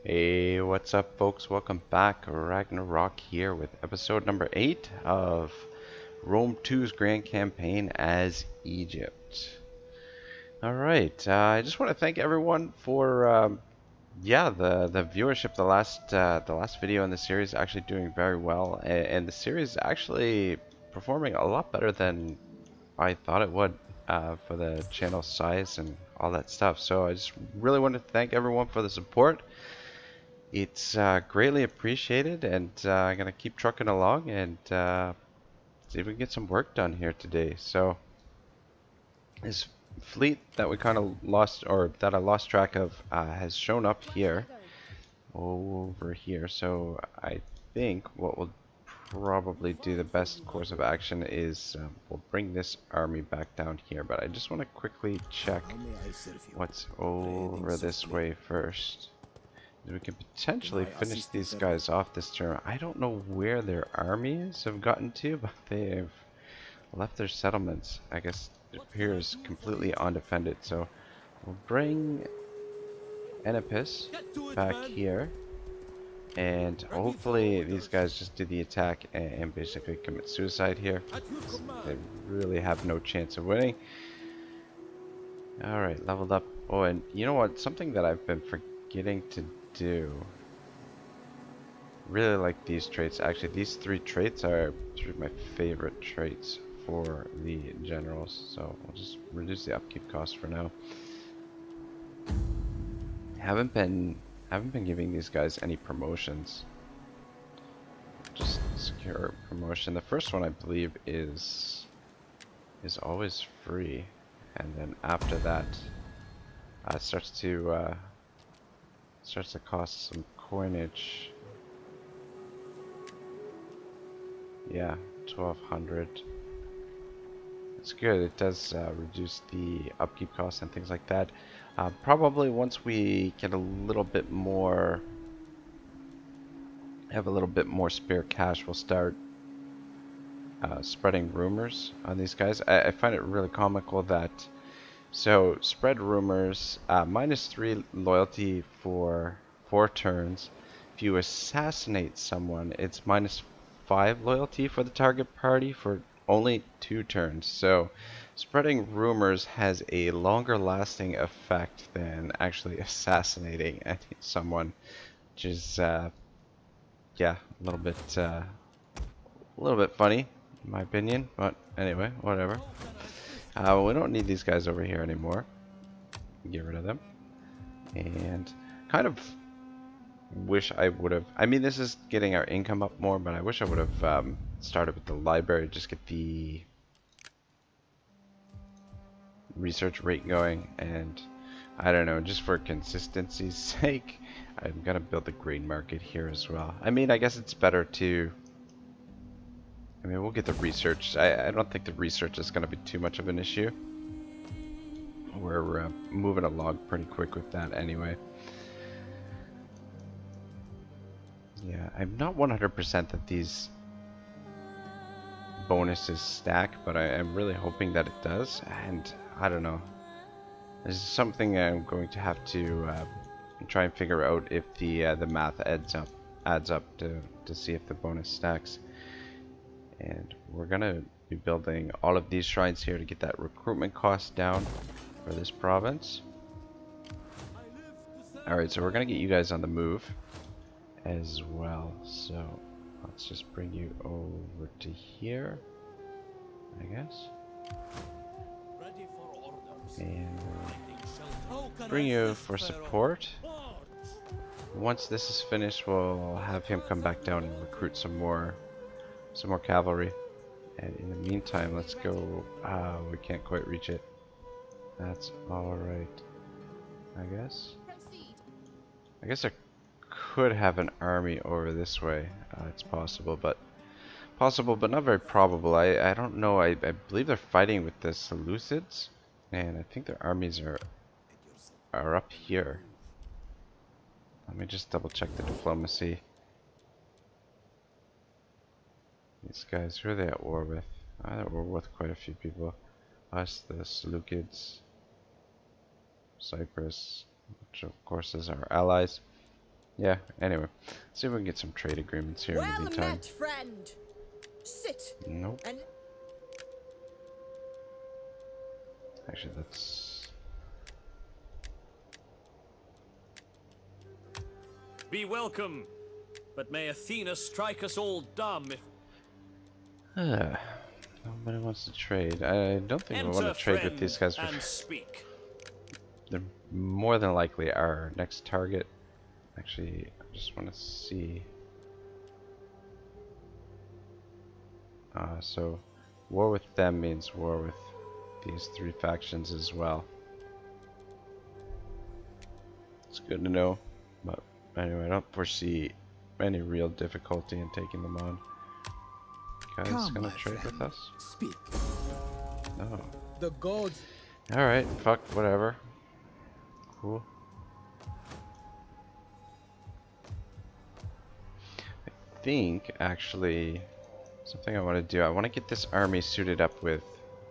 Hey, what's up, folks? Welcome back. Ragnarok here with episode number 8 of Rome 2's Grand Campaign as Egypt. Alright, I just want to thank everyone for, the viewership. The last video in the series actually doing very well, and the series actually performing a lot better than I thought it would for the channel size and all that stuff. So I just really want to thank everyone for the support. It's greatly appreciated, and I'm gonna keep trucking along and see if we can get some work done here today. So this fleet that we kind of lost, or that I lost track of, has shown up here, over here. So I think what we'll probably do, the best course of action is we'll bring this army back down here. But I just want to quickly check what's over this way first. We can potentially finish these guys off this turn. I don't know where their armies have gotten to, but they've left their settlements. I guess it appears completely undefended. So we'll bring Oedipus back here, and hopefully these guys just do the attack and basically commit suicide here. They really have no chance of winning. Alright, leveled up. Oh, and you know what? Something that I've been forgetting to do. Really like these traits. Actually, these three traits are three of my favorite traits for the generals. So we'll just reduce the upkeep cost for now. Haven't been giving these guys any promotions. Just secure promotion. The first one I believe is always free, and then after that starts to cost some coinage. Yeah, 1200. It's good. It does reduce the upkeep costs and things like that. Probably once we get a little bit more, have a little bit more spare cash, we'll start spreading rumors on these guys. I find it really comical that, so spread rumors, -3 loyalty for 4 turns. If you assassinate someone, it's -5 loyalty for the target party for only 2 turns. So spreading rumors has a longer lasting effect than actually assassinating someone, which is yeah, a little bit funny in my opinion, but anyway, whatever. We don't need these guys over here anymore. Get rid of them. And kind of wish I would have, I mean, this is getting our income up more, but I wish I would have started with the library, just get the research rate going. And I don't know, just for consistency's sake, I'm gonna build the grain market here as well. I mean, I guess it's better to, I mean, we'll get the research. I don't think the research is gonna be too much of an issue. We're moving along pretty quick with that anyway. Yeah, I'm not 100% that these bonuses stack, but I'm really hoping that it does. And I don't know. This is something I'm going to have to try and figure out if the math adds up to see if the bonus stacks. And we're gonna be building all of these shrines here to get that recruitment cost down for this province. Alright, so we're gonna get you guys on the move as well. So let's just bring you over to here, I guess. And bring you for support. Once this is finished, we'll have him come back down and recruit some more cavalry. And in the meantime, let's go. We can't quite reach it. That's alright, I guess. I could have an army over this way. It's possible, but not very probable. I don't know. I believe they're fighting with the Seleucids, and I think their armies are up here. Let me just double check the diplomacy. These guys, who are they at war with? They're at war with quite a few people. Us, the Seleucids, Cyprus, which of course is our allies. Yeah, anyway. See if we can get some trade agreements here in the Well meantime. met, friend. Sit. Nope. And Actually, that's... Be welcome, but may Athena strike us all dumb if... Nobody wants to trade. I don't think we want Enter, to trade with these friend, guys. and speak. They're more than likely our next target. Actually, I just want to see. So, war with them means war with these three factions as well. It's good to know. But anyway, I don't foresee any real difficulty in taking them on. Guys, Come, gonna my trade friend, with us? speak. No. The gods. Alright, fuck, whatever. Cool. I think, actually, something I want to do, I want to get this army suited up with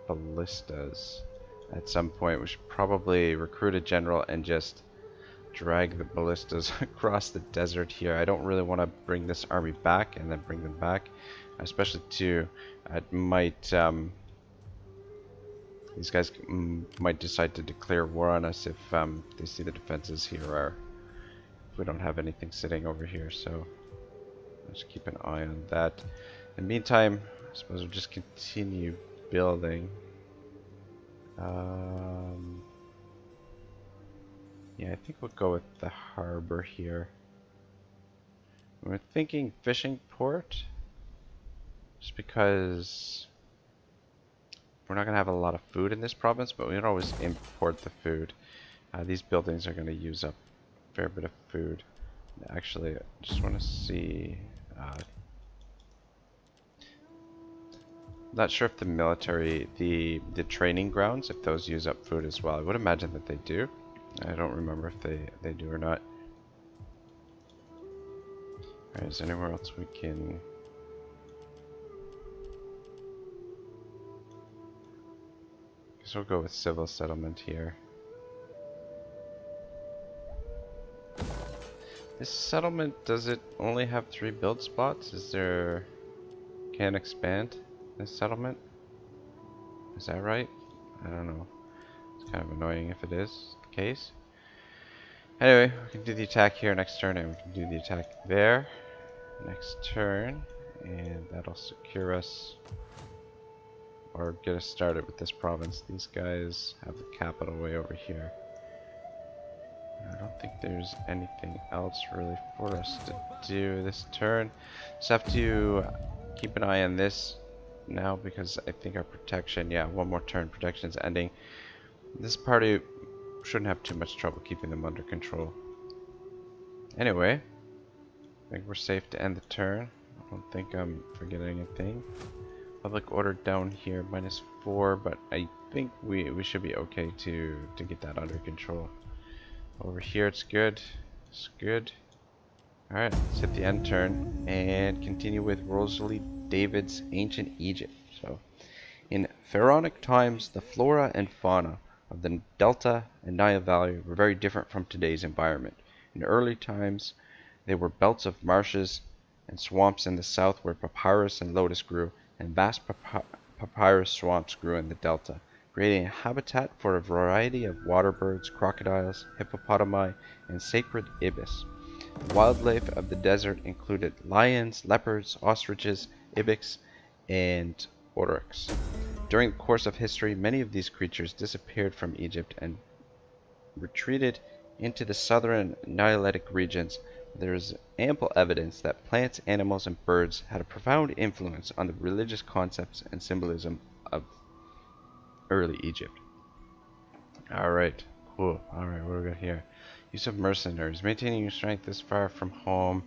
ballistas at some point. We should probably recruit a general and just drag the ballistas across the desert here. I don't really want to bring this army back and then bring them back, especially to, it might, these guys might decide to declare war on us if they see the defenses here are, if we don't have anything sitting over here, so let's keep an eye on that. In the meantime, I suppose we'll just continue building. Yeah, I think we'll go with the harbor here. We're thinking fishing port, just because we're not going to have a lot of food in this province, but we can always import the food. These buildings are going to use up a fair bit of food. Actually, I just want to see... not sure if the military, the training grounds, if those use up food as well. I would imagine that they do. I don't remember if they do or not. Alright, is there anywhere else we can... guess we'll go with civil settlement here. This settlement, does it only have 3 build spots? Is there... can expand this settlement? Is that right? I don't know. It's kind of annoying if it is the case. Anyway, we can do the attack here next turn, and we can do the attack there next turn, and that'll secure us or get us started with this province. These guys have the capital way over here. I don't think there's anything else really for us to do this turn. Just have to keep an eye on this now, because I think our protection, yeah, one more turn, protection's ending. This party shouldn't have too much trouble keeping them under control. Anyway, I think we're safe to end the turn. I don't think I'm forgetting anything. Public order down here, -4, but I think we should be okay to get that under control. Over here it's good. It's good. Alright, let's hit the end turn and continue with Rosalie David's Ancient Egypt. So, in pharaonic times, the flora and fauna of the Delta and Nile Valley were very different from today's environment. In early times, they were belts of marshes and swamps in the south where papyrus and lotus grew, and vast papyrus swamps grew in the Delta, creating a habitat for a variety of water birds, crocodiles, hippopotami, and sacred ibis. The wildlife of the desert included lions, leopards, ostriches, ibex, and oryx. During the course of history, many of these creatures disappeared from Egypt and retreated into the southern Nilotic regions. There is ample evidence that plants, animals, and birds had a profound influence on the religious concepts and symbolism of early Egypt. Alright, cool. Alright, what do we got here? Use of mercenaries. Maintaining your strength this far from home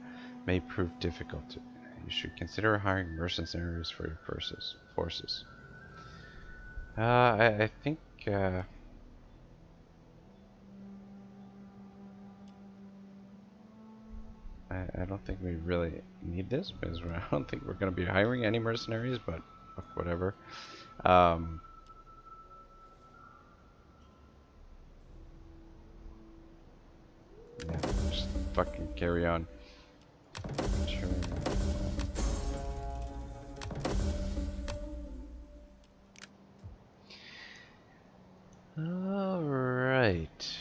may prove difficult. You should consider hiring mercenaries for your forces. I think I don't think we really need this, because I don't think we're going to be hiring any mercenaries, but fuck, whatever. Yeah, just fucking carry on. Sure. Alright.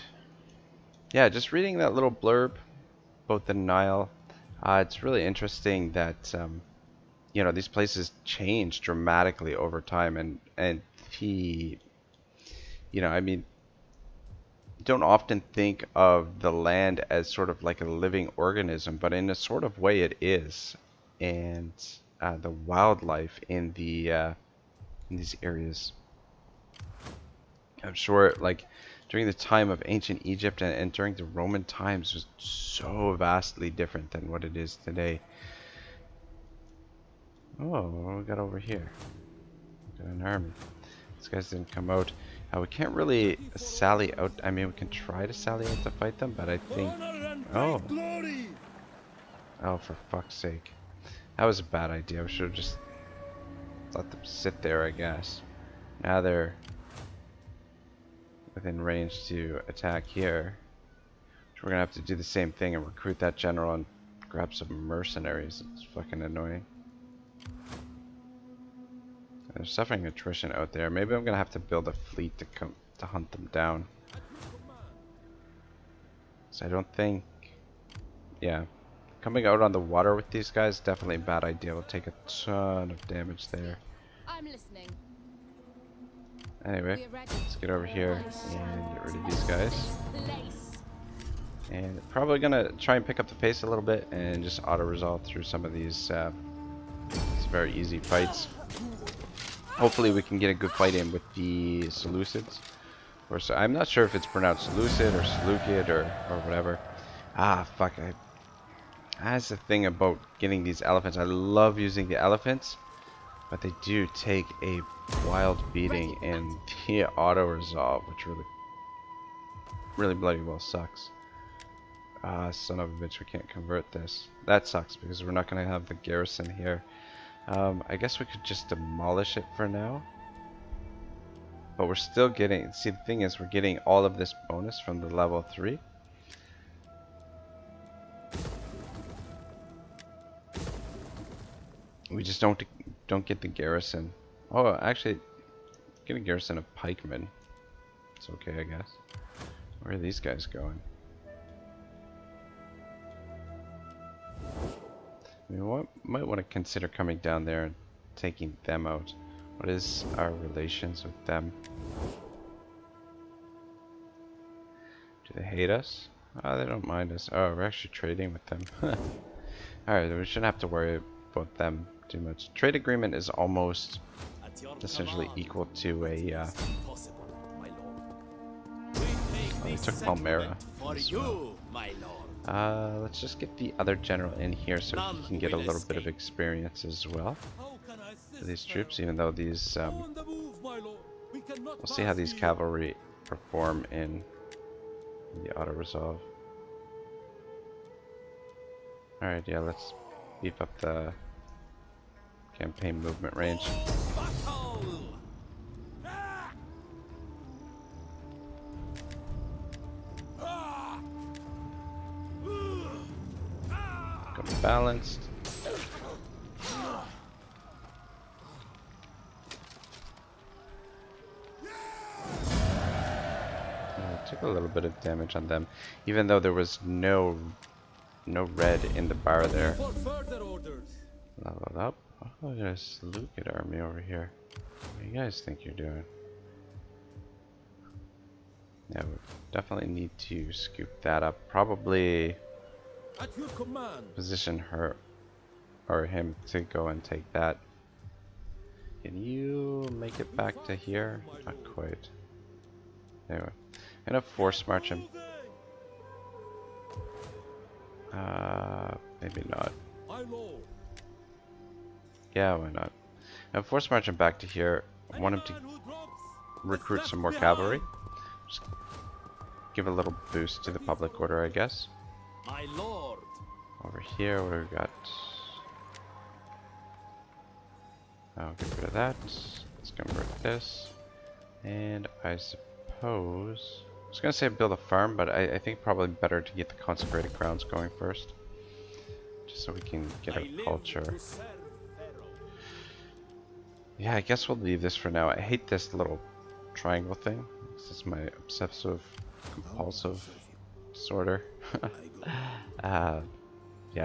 Yeah, just reading that little blurb about the Nile. It's really interesting that you know, these places change dramatically over time, and he, you know, I mean, don't often think of the land as sort of like a living organism, but in a sort of way it is. And the wildlife in these areas, I'm sure, like during the time of ancient Egypt and during the Roman times, was so vastly different than what it is today. Oh, what do we got over here? Got an army. These guys didn't come out. We can't really sally out. I mean, we can try to sally out to fight them, but I think... Oh. Oh, for fuck's sake. That was a bad idea. We should have just let them sit there, I guess. Now they're within range to attack here. So we're gonna have to do the same thing and recruit that general and grab some mercenaries. It's fucking annoying. They're suffering attrition out there. Maybe I'm gonna have to build a fleet to come to hunt them down. So I don't think, yeah, coming out on the water with these guys definitely a bad idea. We'll take a ton of damage there. I'm listening. Anyway, let's get over here and get rid of these guys. And probably gonna try and pick up the pace a little bit and just auto-resolve through some of these very easy fights. Hopefully we can get a good fight in with the Seleucids. Or so I'm not sure if it's pronounced Seleucid or Seleucid or whatever. Ah, fuck. That's the thing about getting these elephants. I love using the elephants, but they do take a wild beating in the auto-resolve, which really bloody well sucks. Ah, son of a bitch, we can't convert this. That sucks because we're not going to have the garrison here. I guess we could just demolish it for now. But we're still getting... See, the thing is, we're getting all of this bonus from the level 3. We just don't get the garrison. Oh, actually, get a garrison of pikemen. It's okay, I guess. Where are these guys going? We might want to consider coming down there and taking them out. What is our relations with them? Do they hate us? Oh, they don't mind us. Oh, we're actually trading with them. Alright, we shouldn't have to worry about them too much. Trade agreement is almost essentially equal to a... Oh, they took Palmyra as well. Let's just get the other general in here so he can get a little bit of experience as well for these troops, even though these, we'll see how these cavalry perform in the auto-resolve. Alright, yeah, let's beef up the campaign movement range. Balanced. Took a little bit of damage on them, even though there was no red in the bar there. Leveled up. Oh, there's a Seleucid army over here. What do you guys think you're doing? Yeah, we definitely need to scoop that up. Probably at your command. Position her or him to go and take that. Can you make it back to here? Not quite. Anyway, I'm gonna force march him. Maybe not. Yeah, why not? Now force march him back to here. I want him to recruit some more cavalry. Just give a little boost to the public order, I guess. My lord. Over here, what do we got? I'll get rid of that. Let's convert this. And I suppose I was gonna say build a farm, but I think probably better to get the consecrated grounds going first. Just so we can get our culture. Yeah, I guess we'll leave this for now. I hate this little triangle thing. This is my obsessive compulsive disorder. Yeah,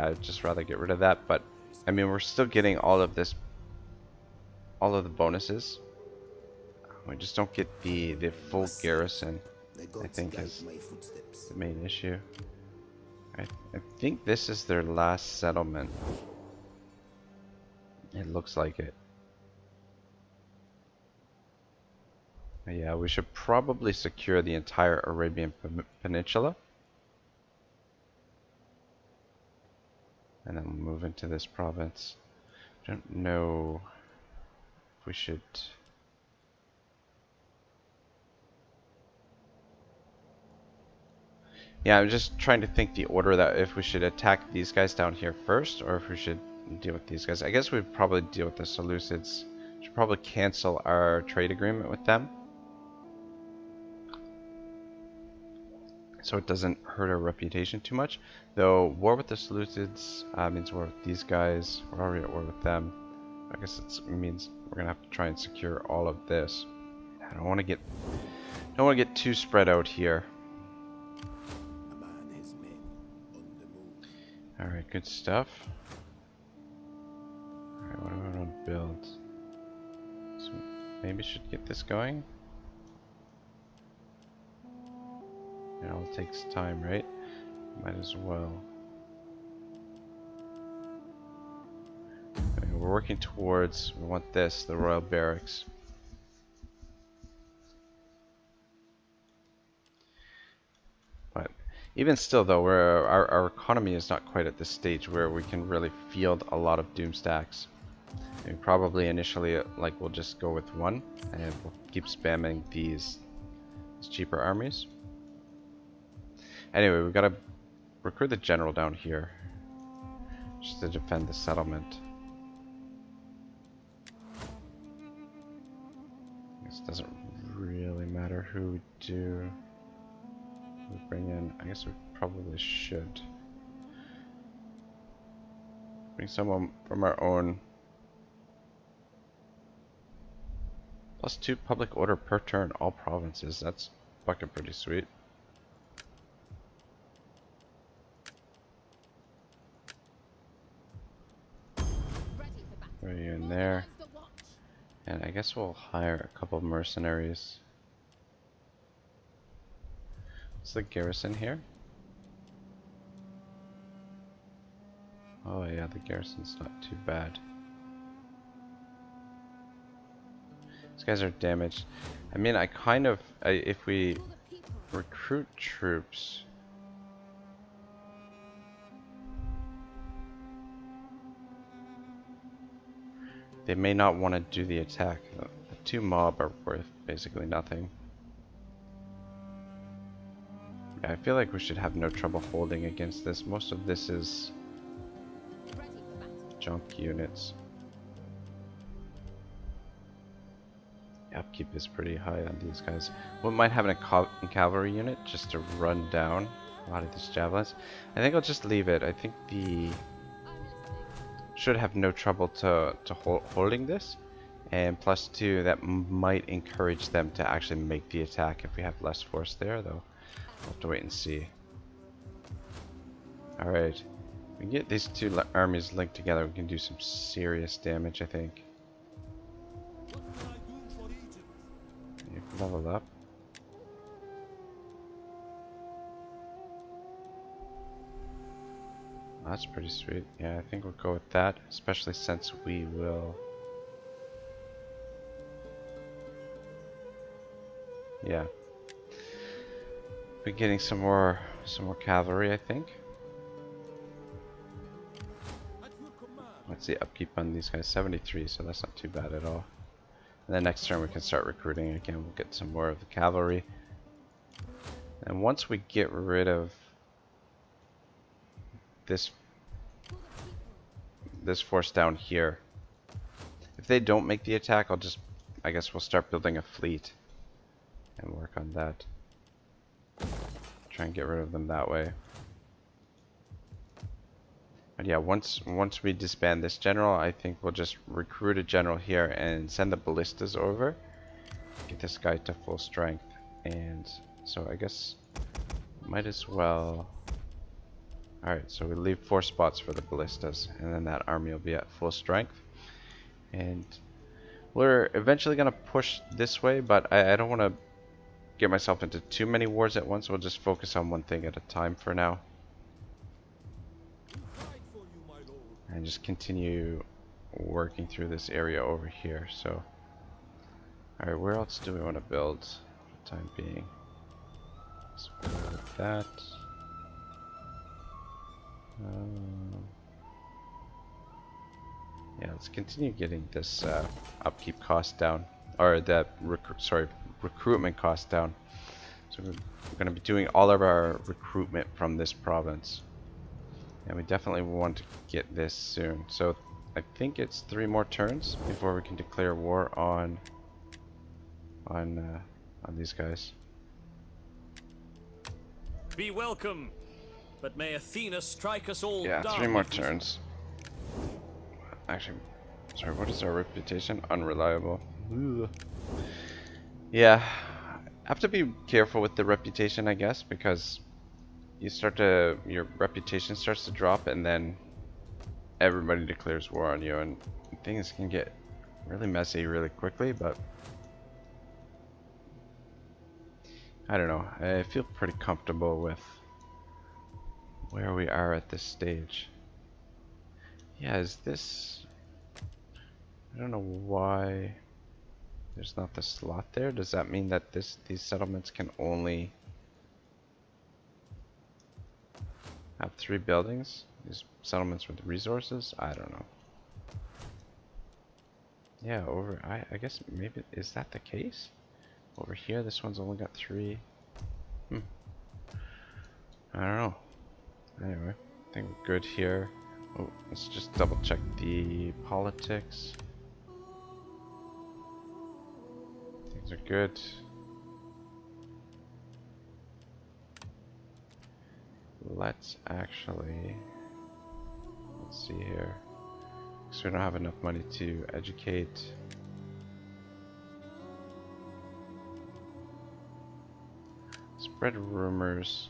I'd just rather get rid of that, but I mean we're still getting all of this, all of the bonuses. We just don't get the full garrison, I think, is the main issue. I think this is their last settlement. It looks like it. Yeah, we should probably secure the entire Arabian Peninsula. And then move into this province. Don't know if we should... Yeah, I'm just trying to think the order, that if we should attack these guys down here first, or if we should deal with these guys. I guess we'd probably deal with the Seleucids. Should probably cancel our trade agreement with them, so it doesn't hurt our reputation too much. Though war with the Seleucids means war with these guys. We're already at war with them. I guess it means we're gonna have to try and secure all of this. I don't want to get too spread out here. Alright, good stuff. Alright, what do I want to build? So maybe should get this going. It all takes time, right? Might as well. Okay, we're working towards, we want this, the Royal Barracks. But even still though, our economy is not quite at this stage where we can really field a lot of doom stacks. And probably initially, like, we'll just go with one, and we'll keep spamming these cheaper armies. Anyway, we've got to recruit the general down here, just to defend the settlement. This doesn't really matter who we do. We bring in, I guess we probably should bring someone from our own. +2 public order per turn, all provinces. That's fucking pretty sweet. Throw you in there. And I guess we'll hire a couple of mercenaries. What's the garrison here? Oh yeah, the garrison's not too bad. These guys are damaged. I mean, if we recruit troops, they may not want to do the attack. The 2 mob are worth basically nothing. Yeah, I feel like we should have no trouble holding against this. Most of this is junk units. The upkeep is pretty high on these guys. We might have a cavalry unit just to run down a lot of these javelins. I think I'll just leave it. I think the should have no trouble to holding this, and +2, that might encourage them to actually make the attack if we have less force there, though. We'll have to wait and see. Alright, we can get these 2 armies linked together, we can do some serious damage, I think. You can level up. That's pretty sweet. Yeah, I think we'll go with that, especially since we will... Yeah. Be getting some more cavalry, I think. What's the upkeep on these guys? 73, so that's not too bad at all. And then next turn we can start recruiting again. We'll get some more of the cavalry. And once we get rid of this force down here, if they don't make the attack, I guess we'll start building a fleet and work on that. try and get rid of them that way. But yeah, once we disband this general, I think we'll just recruit a general here and send the ballistas over. Get this guy to full strength. And so I guess might as well. Alright, so we leave 4 spots for the ballistas, and then that army will be at full strength. And we're eventually going to push this way, but I don't want to get myself into too many wars at once. We'll just focus on one thing at a time for now. And just continue working through this area over here. So, alright, where else do we want to build for the time being? So we'll go with that. Yeah, let's continue getting this upkeep cost down, or the recruitment cost down. So we're going to be doing all of our recruitment from this province, and we definitely want to get this soon. So I think it's 3 more turns before we can declare war on these guys. Be welcome, but may Athena strike us all down. Yeah, 3 more turns. Actually, sorry, what is our reputation? Unreliable. Ugh. Yeah, have to be careful with the reputation, I guess, because your reputation starts to drop, and then everybody declares war on you, and things can get really messy really quickly. But I don't know, I feel pretty comfortable with where we are at this stage. Yeah, is this... I don't know why there's not the slot there. Does that mean that these settlements can only have 3 buildings? These settlements with resources? I don't know. Yeah, I guess maybe, is that the case? Over here, this one's only got 3. I don't know. Anyway, I think we're good here. Oh, let's just double check the politics. Things are good. Let's see here. So we don't have enough money to educate. Spread rumors.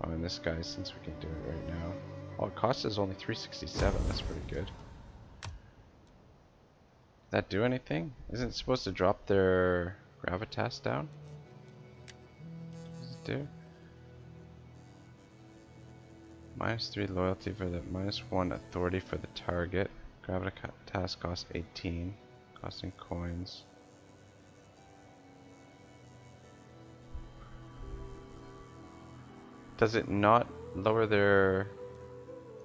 Oh, and this guy, since we can do it right now. Oh, it costs us only 367. That's pretty good. Does that do anything? Isn't it supposed to drop their gravitas down? What does it do? -3 loyalty for the -1 authority for the target. Gravitas costs 18. Costing coins. Does it not lower their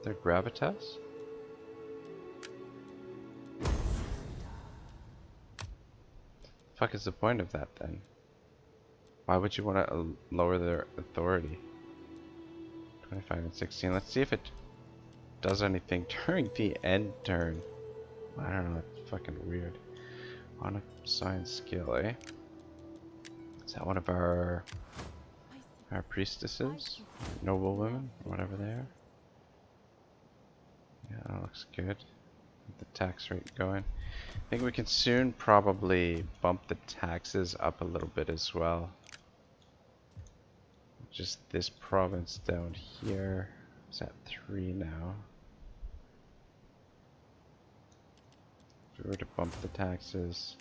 gravitas? Fuck is the point of that then? Why would you want to lower their authority? 25 and 16. Let's see if it does anything during the end turn. I don't know, it's fucking weird. On a science skill, eh? Is that one of our priestesses? Noble women? Whatever they are. Yeah, that looks good. Get the tax rate going. I think we can soon probably bump the taxes up a little bit as well. Just this province down here is at 3 now. If we were to bump the taxes,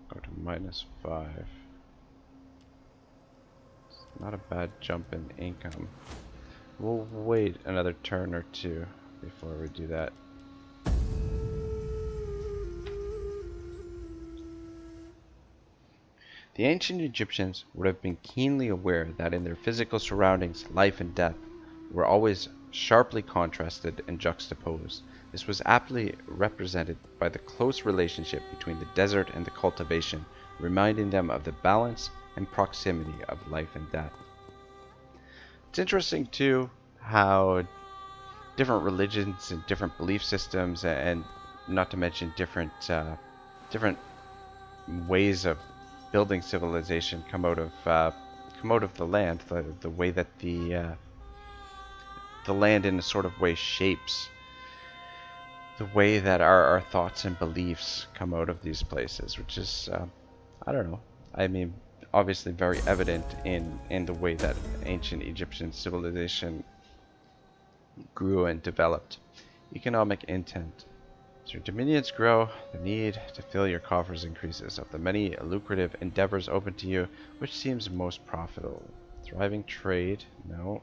go to -5. It's not a bad jump in income. We'll wait another turn or 2 before we do that. The ancient Egyptians would have been keenly aware that in their physical surroundings, life and death were always sharply contrasted and juxtaposed. This was aptly represented by the close relationship between the desert and the cultivation, reminding them of the balance and proximity of life and death. It's interesting too how different religions and different belief systems, and not to mention different ways of building civilization come out come out of the land, the way that the land in a sort of way shapes the way that our thoughts and beliefs come out of these places, which is, I don't know, I mean, obviously very evident in the way that ancient Egyptian civilization grew and developed. Economic intent. As your dominions grow, the need to fill your coffers increases. Of the many lucrative endeavors open to you, which seems most profitable? Thriving trade? No.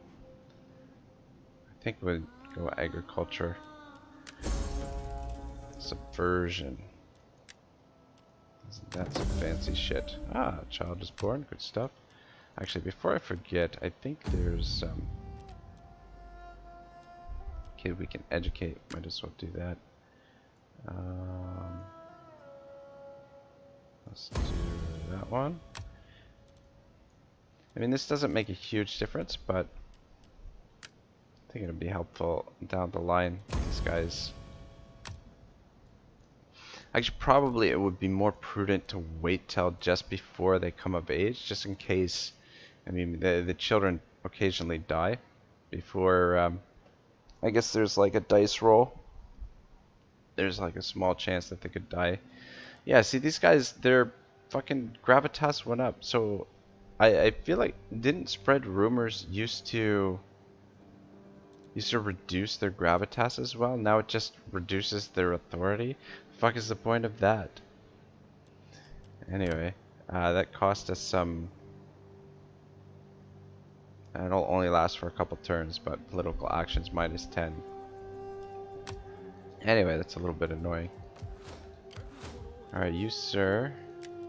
I think we'll go agriculture. Subversion. Isn't that some fancy shit? Ah, a child is born. Good stuff. Actually, before I forget, I think there's some kid we can educate. Might as well do that. Let's do that one. I mean, this doesn't make a huge difference, but I think it'll be helpful down the line. These guys. Actually, probably it would be more prudent to wait till just before they come of age, just in case. I mean, the children occasionally die before. I guess there's like a dice roll. There's like a small chance that they could die. Yeah, see, these guys, their fucking gravitas went up. So I feel like, didn't spread rumors used to reduce their gravitas as well? Now it just reduces their authority? The fuck is the point of that? Anyway, that cost us some. It'll only last for a couple turns, but political actions -10. Anyway, that's a little bit annoying. Alright, you sir.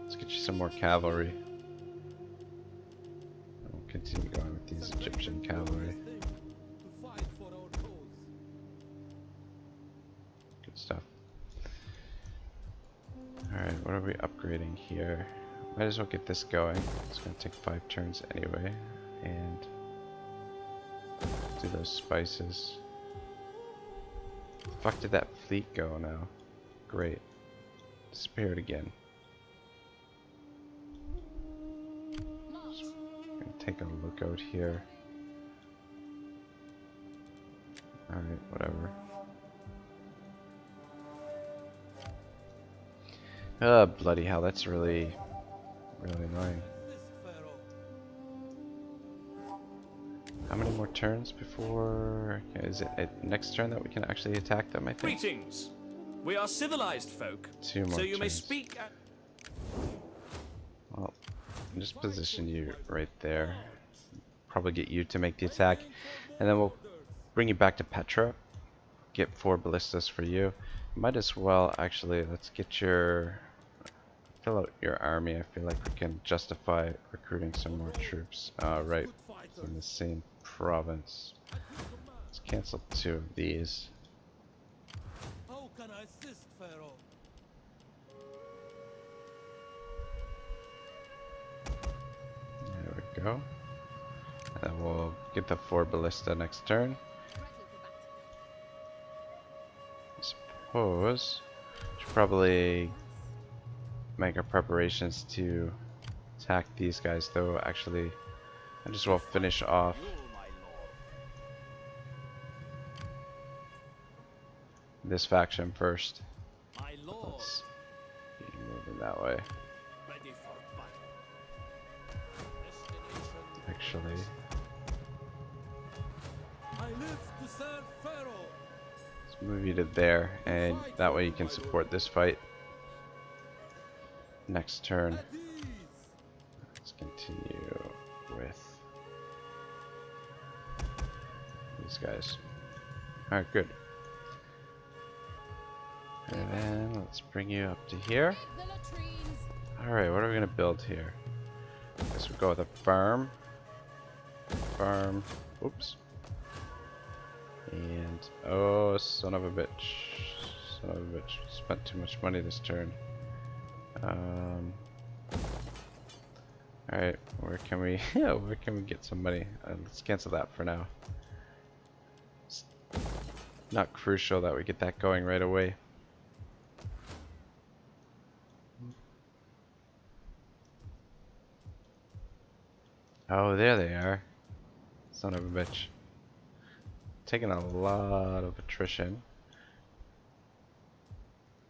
Let's get you some more cavalry. We'll continue going with these Egyptian cavalry. Good stuff. Alright, what are we upgrading here? Might as well get this going. It's going to take 5 turns anyway. And do those spices. The fuck did that fleet go now? Great. Disappeared again. Just gonna take a look out here. Alright, whatever. Oh, bloody hell, that's really annoying. How many more turns before... Okay, is it next turn that we can actually attack them, I think? Greetings. We are civilized folk, 2 more so you may turns. speak at... Well, I'll just position you right there. Probably get you to make the attack. And then we'll bring you back to Petra. Get 4 ballistas for you. Might as well, actually, let's get your... Fill out your army. I feel like we can justify recruiting some more troops. Right in the same province. Let's cancel 2 of these. How can I assist, Pharaoh? There we go. And then we'll get the 4 ballista next turn. I suppose should probably make our preparations to attack these guys, though. Actually, I just will finish off this faction first. My lord. Let's keep moving that way. Ready for battle. Actually, I live to serve Pharaoh. let's move you to there, and that way you can support this fight. Next turn, At ease. let's continue with these guys. Alright, good. And then let's bring you up to here. Alright, what are we going to build here? I guess we'll go with a farm. Farm. Oops. And, oh, son of a bitch. Son of a bitch. Spent too much money this turn. Alright, where can we where can we get some money? Let's cancel that for now. It's not crucial that we get that going right away. Oh, there they are. Son of a bitch. Taking a lot of attrition.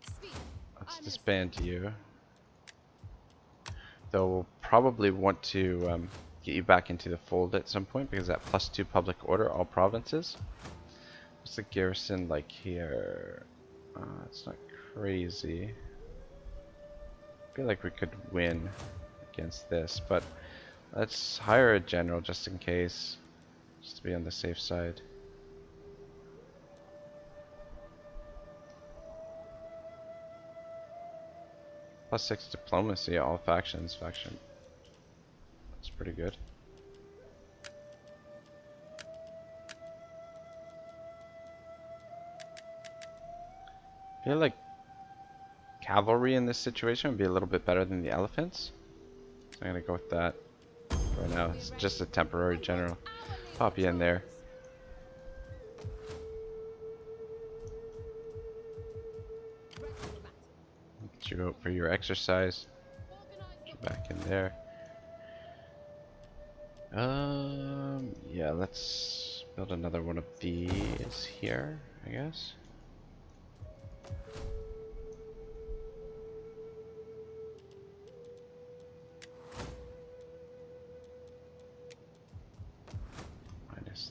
Speak. Let's I'm disband you. Though we'll probably want to get you back into the fold at some point because that +2 public order all provinces. What's the garrison like here? It's not crazy. I feel like we could win against this, but let's hire a general just in case, just to be on the safe side. +6 diplomacy, all factions. Faction. That's pretty good. I feel like cavalry in this situation would be a little bit better than the elephants. So I'm gonna go with that for now. It's just a temporary general. Pop you in there. Get you out for your exercise. Get you back in there. Yeah, let's build another one of these here, I guess.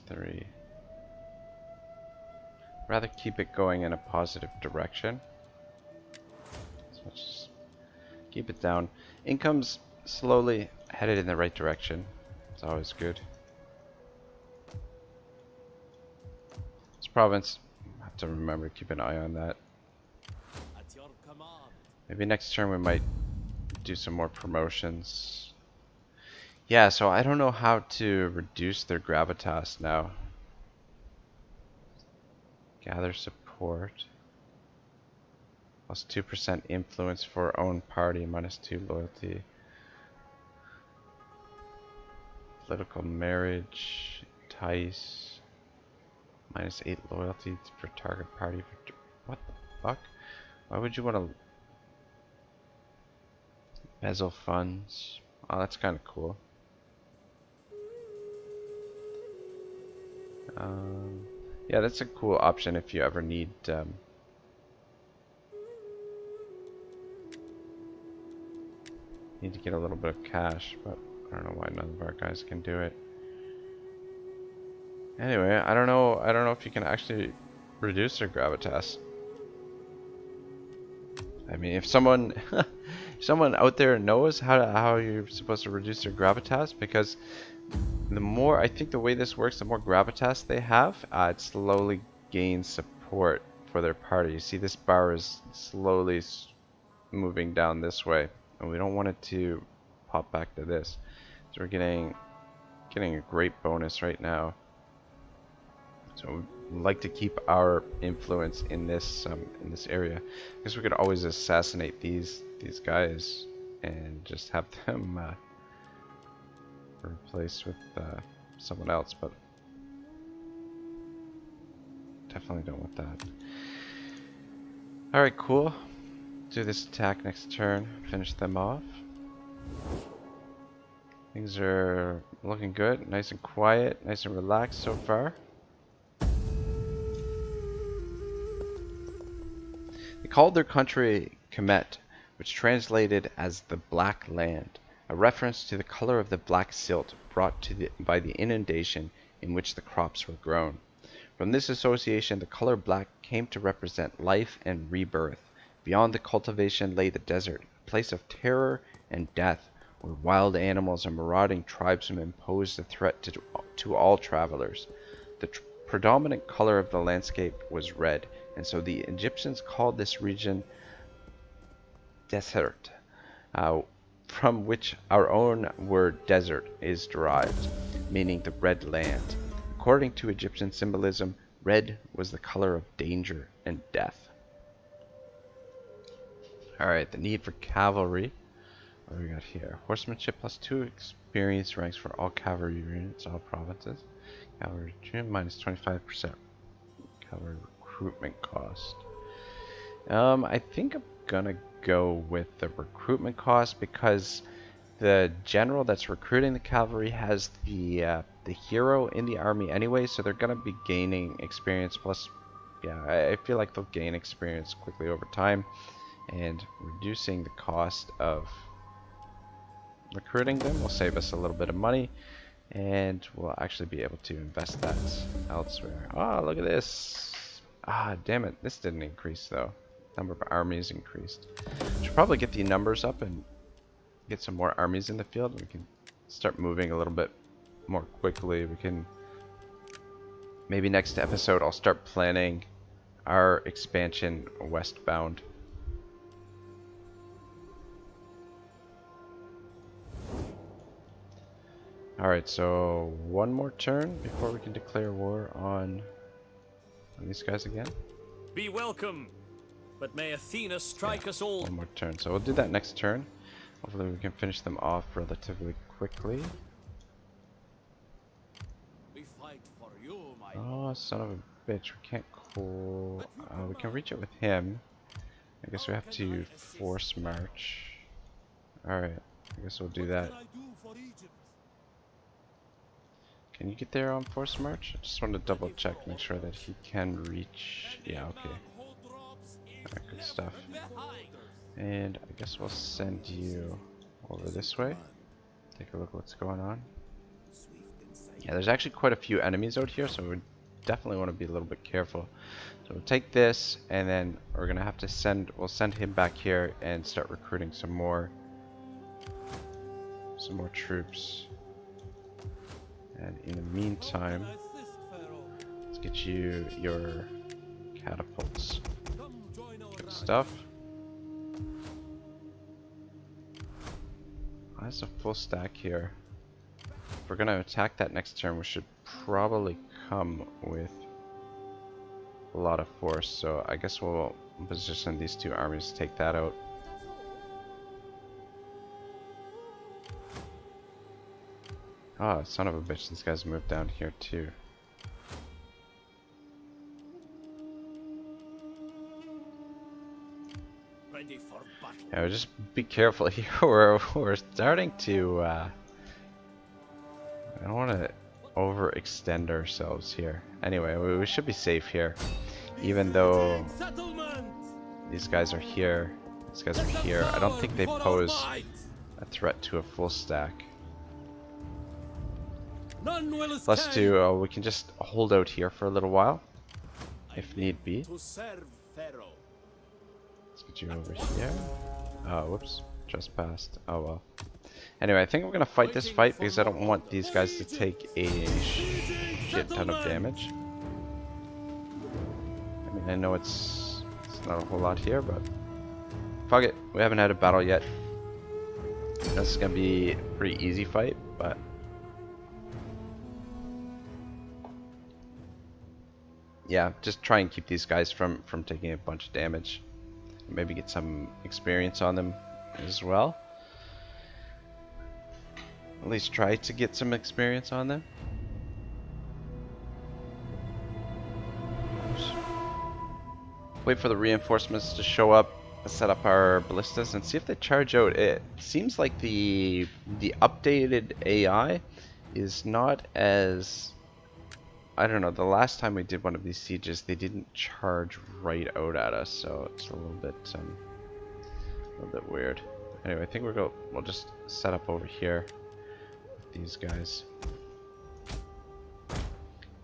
-3. Rather keep it going in a positive direction. So let's just keep it down. Income's slowly headed in the right direction. It's always good. This province, I have to remember to keep an eye on that. At your command. Maybe next turn we might do some more promotions. Yeah, so I don't know how to reduce their gravitas now. Gather support. +2% influence for own party, -2 loyalty. Political marriage, entice. -8 loyalty for target party. What the fuck? Why would you want to embezzle funds? Oh, that's kind of cool. Yeah, that's a cool option if you ever need need to get a little bit of cash, but I don't know why none of our guys can do it. Anyway, I don't know if you can actually reduce their gravitas. I mean, if someone someone out there knows how you're supposed to reduce their gravitas, because the more, I think the way this works, the more gravitas they have, it slowly gains support for their party. You see this bar is slowly moving down this way, and we don't want it to pop back to this. So we're getting a great bonus right now. So we'd like to keep our influence in this area. I guess we could always assassinate these guys and just have them replaced with someone else, but definitely don't want that. Alright, cool. Do this attack next turn, finish them off. Things are looking good, nice and quiet, nice and relaxed so far. They called their country Kemet, which translated as the Black Land, a reference to the color of the black silt brought by the inundation in which the crops were grown. From this association, the color black came to represent life and rebirth. Beyond the cultivation lay the desert, a place of terror and death, where wild animals and marauding tribesmen posed a threat to all travelers. The predominant color of the landscape was red, and so the Egyptians called this region Desert, from which our own word desert is derived, meaning the red land. According to Egyptian symbolism, red was the color of danger and death. Alright, the need for cavalry. What do we got here? Horsemanship +2 experience ranks for all cavalry units, all provinces. Cavalry -25%. Cavalry recruitment cost. I think I'm gonna go with the recruitment cost because the general that's recruiting the cavalry has the hero in the army anyway, so they're gonna be gaining experience. Plus, yeah, I feel like they'll gain experience quickly over time, and reducing the cost of recruiting them will save us a little bit of money, and we'll actually be able to invest that elsewhere. Oh, look at this! Ah, damn it! This didn't increase though. Number of armies increased. Should probably get the numbers up and get some more armies in the field. We can start moving a little bit more quickly. We can maybe next episode I'll start planning our expansion westbound. Alright, so one more turn before we can declare war on these guys again. Be welcome, but may Athena strike us all. One more turn. So we'll do that next turn. Hopefully we can finish them off relatively quickly. We fight for you, my Oh, son of a bitch. We can't call... we can reach it with him. I guess we have to force march. Alright, I guess we'll do that. What can I do for Egypt? Can you get there on force march? I just want to double check, make sure that he can reach... Yeah, okay. Alright, good stuff. And I guess we'll send you over this way. Take a look at what's going on. Yeah, there's actually quite a few enemies out here, so we definitely want to be a little bit careful. So we'll take this, and then we're gonna have to we'll send him back here and start recruiting some more troops. And in the meantime, let's get you your catapults. Good stuff. That's a full stack here. If we're gonna attack that next turn, we should probably come with a lot of force. So I guess we'll position these two armies to take that out. Oh, son of a bitch, these guys moved down here too. Ready for battle. Yeah, just be careful here. We're starting to I don't want to overextend ourselves here. Anyway, we should be safe here. Even though these guys are here, these guys are here, I don't think they pose a threat to a full stack. Plus two, we can just hold out here for a little while, if need be. Let's get you over here. Oh, whoops. Trespassed. Oh well. Anyway, I think we're gonna fight this fight because I don't want these guys to take a shit ton of damage. I mean, I know it's not a whole lot here, but fuck it. We haven't had a battle yet. This is gonna be a pretty easy fight, but yeah, just try and keep these guys from taking a bunch of damage. Maybe get some experience on them as well. At least try to get some experience on them. Wait for the reinforcements to show up, set up our ballistas, and see if they charge out. It seems like the updated AI is not as... I don't know, the last time we did one of these sieges, they didn't charge right out at us, so it's a little bit weird. Anyway, I think we'll just set up over here with these guys.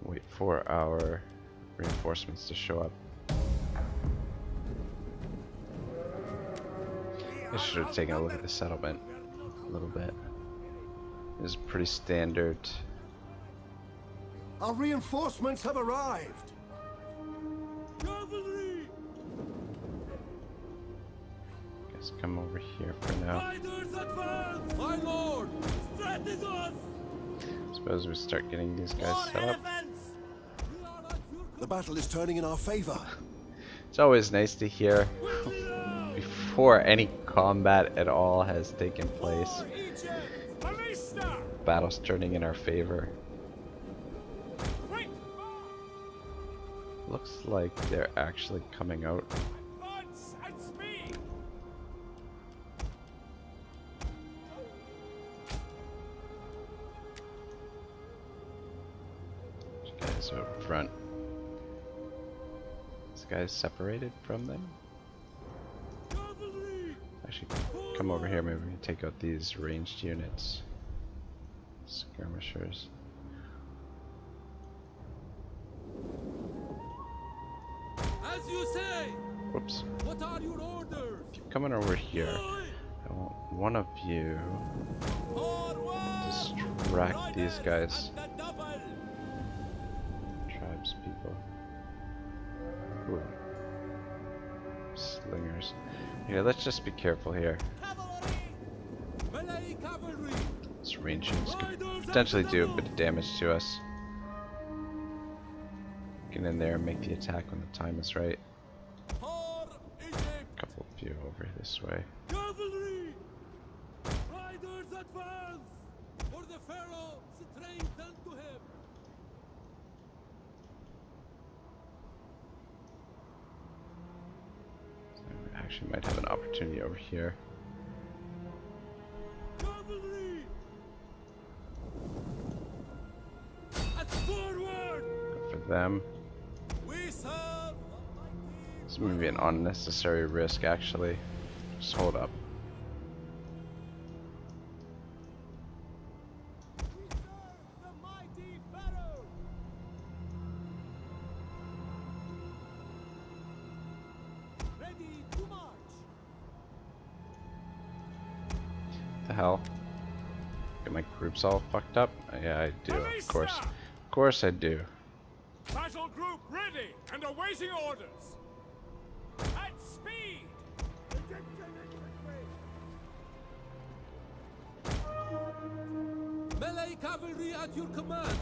Wait for our reinforcements to show up. I should have taken a look at the settlement a little bit. It's pretty standard. Our reinforcements have arrived. Cavalry! Guess come over here for now. Riders advance! My lord! Strategos! Suppose we start getting these guys set up. The battle is turning in our favor. It's always nice to hear before any combat at all has taken place. Battle's turning in our favor. Looks like they're actually coming out. guys up front. This guy's separated from them. Actually, come over here. Maybe we can take out these ranged units. Skirmishers. As you say. Whoops. What are your orders? Keep coming over here. I want one of you distract these guys. Tribes people. Ooh. Slingers. Yeah, let's just be careful here. This range units could potentially do a bit of damage to us. Get in there and make the attack when the time is right. Couple of you over this way. Cavalry! Riders advance! For the Pharaoh strengthen to him! So we actually might have an opportunity over here. Cavalry! At forward! Go for them. We serve! This may be an unnecessary risk, actually. Just hold up. We serve the mighty Pharaoh! Ready to march! The hell? Get my groups all fucked up? Yeah, I do. Of course. Of course I do. Battle group ready and awaiting orders. At speed. Melee cavalry at your command!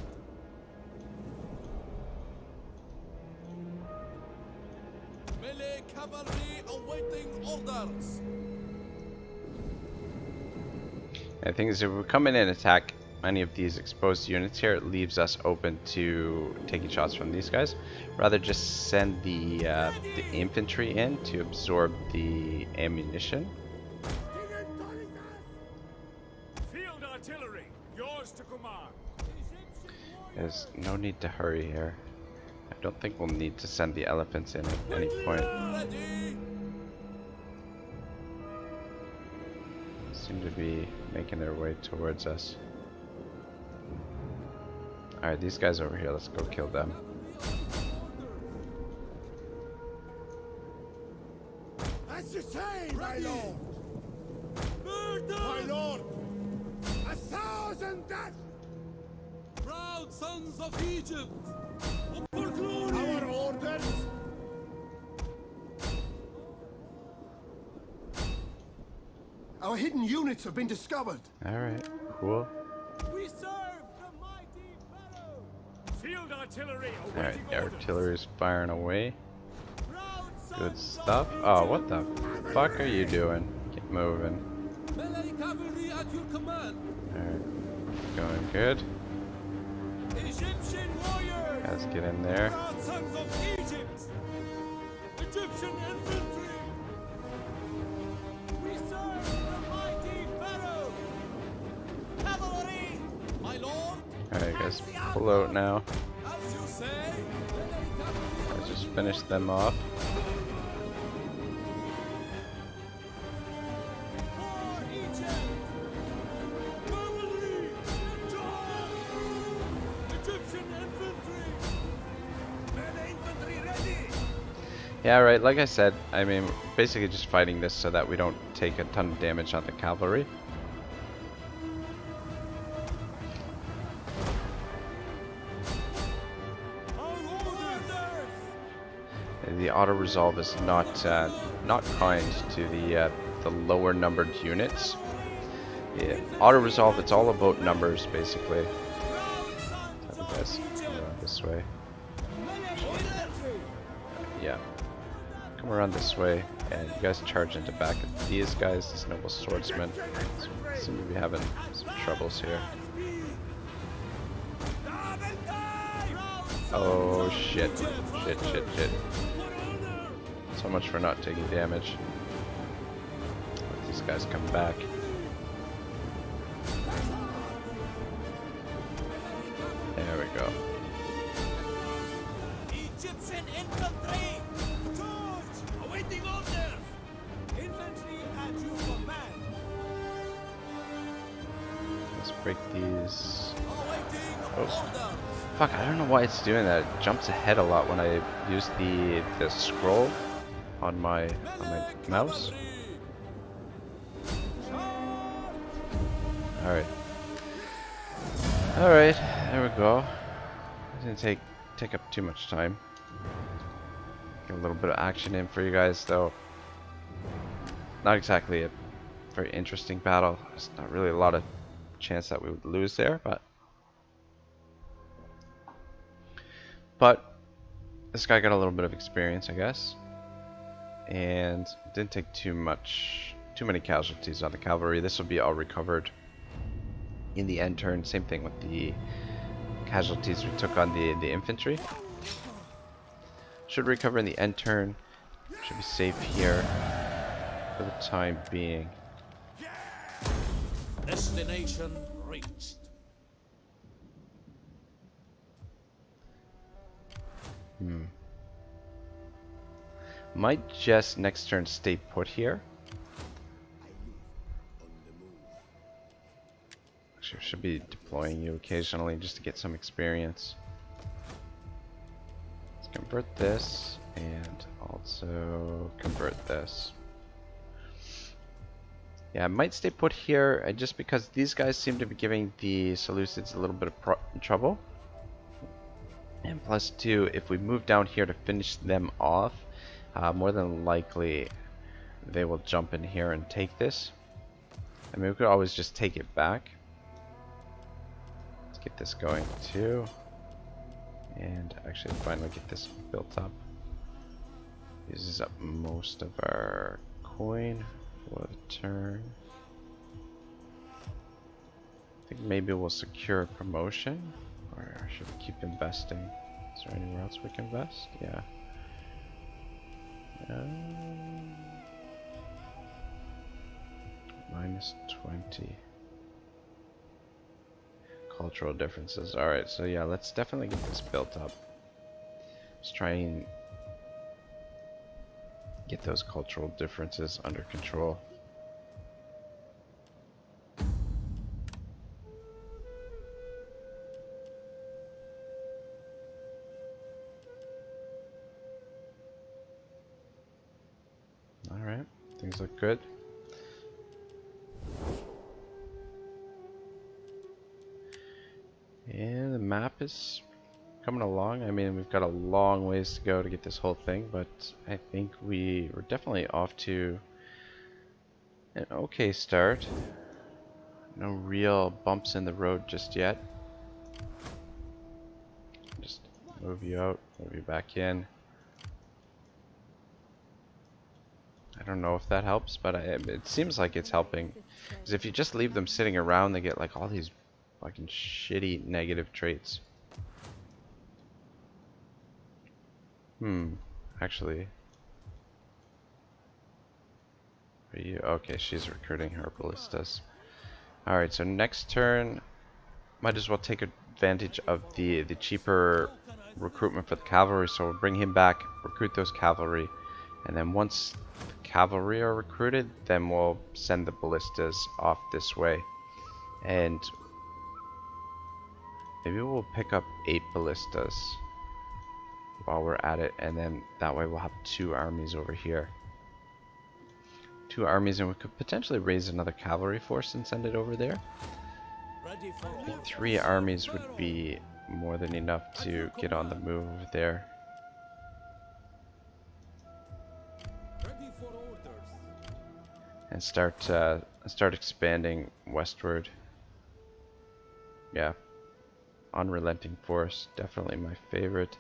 Melee cavalry awaiting orders! The thing is, if we come in and attack any of these exposed units here, it leaves us open to taking shots from these guys. Rather just send the infantry in to absorb the ammunition. Field artillery, yours to command. There's no need to hurry here. I don't think we'll need to send the elephants in at any point. Ready! Seem to be making their way towards us. Alright, these guys over here, let's go kill them. As you say, my lord! Murder! My lord! 1,000 deaths! Proud sons of Egypt! For glory! Our orders! Our hidden units have been discovered. Alright, cool. We serve the mighty Pharaoh! Field artillery Alright, awaiting the orders. artillery's firing away. Proud Good sons stuff. of Oh, Egypt. what the fuck are you doing? Get moving. Melee cavalry at your command! Alright, going good. Egyptian warriors! Guys, get in there. Proud sons of Egypt! Egyptian infantry! We serve the mighty Pharaoh! Cavalry! My lord! Alright, guys, pull out now. As you say! Melee cavalry! Let's just finish them off. For Egypt! Cavalry! Charge! Egyptian infantry! Men infantry ready! Yeah, right, like I said, I mean, basically just fighting this so that we don't take a ton of damage on the cavalry. The auto resolve is not kind to the lower numbered units. Yeah, auto resolve, it's all about numbers basically. So you guys come around this way. Yeah, come around this way, and you guys charge into back of these guys, these noble swordsmen. Seem to be having some troubles here. Oh shit, shit, shit, shit. So much for not taking damage. Let these guys come back. There we go. Egyptian infantry! Charge! Awaiting orders! Infantry at your command! Let's break these. Awaiting Oh. orders! Fuck, I don't know why it's doing that. It jumps ahead a lot when I use the scroll on my mouse. Alright. Alright, there we go. Didn't take up too much time. Get a little bit of action in for you guys though. Not exactly a very interesting battle. There's not really a lot of chance that we would lose there, but this guy got a little bit of experience, I guess, and didn't take too many casualties on the cavalry. This will be all recovered in the end turn. Same thing with the casualties we took on the infantry. Should recover in the end turn. Should be safe here for the time being. Destination reached. Might just next turn stay put here. Actually, should be deploying you occasionally just to get some experience. Let's convert this and also convert this. Yeah, I might stay put here just because these guys seem to be giving the Seleucids a little bit of trouble. And plus two, if we move down here to finish them off, more than likely they will jump in here and take this. I mean, we could always just take it back. Let's get this going too. And actually finally get this built up. Uses up most of our coin for the turn. I think maybe we'll secure a promotion. Or should we keep investing? Is there anywhere else we can invest? Yeah. Minus 20. Cultural differences. Alright, so yeah, let's definitely get this built up. Let's try and get those cultural differences under control. Alright, things look good. And the map is coming along. I mean, we've got a long ways to go to get this whole thing, but I think we're definitely off to an okay start. No real bumps in the road just yet. Just move you out, move you back in. I don't know if that helps, but it seems like it's helping. Because if you just leave them sitting around, they get like all these fucking shitty negative traits. Actually. Are you? Okay, she's recruiting her ballistas. Alright, so next turn, might as well take advantage of the cheaper recruitment for the cavalry. So we'll bring him back, recruit those cavalry, and then once the cavalry are recruited, then we'll send the ballistas off this way. And maybe we'll pick up 8 ballistas while we're at it, and then that way we'll have 2 armies over here. 2 armies, and we could potentially raise another cavalry force and send it over there. Ready for I think 3 armies would be more than enough to get on the move over there. Ready for orders. And start expanding westward. Yeah, unrelenting force, definitely my favorite.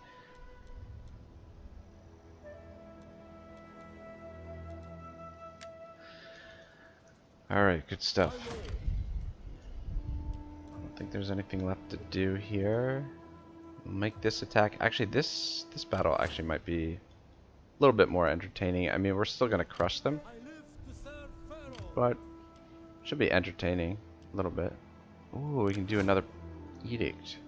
Alright, good stuff. I don't think there's anything left to do here. We'll make this attack. Actually, this battle actually might be a little bit more entertaining. I mean, we're still gonna crush them, I live to serve Pharaoh. but should be entertaining a little bit. Ooh, we can do another edict.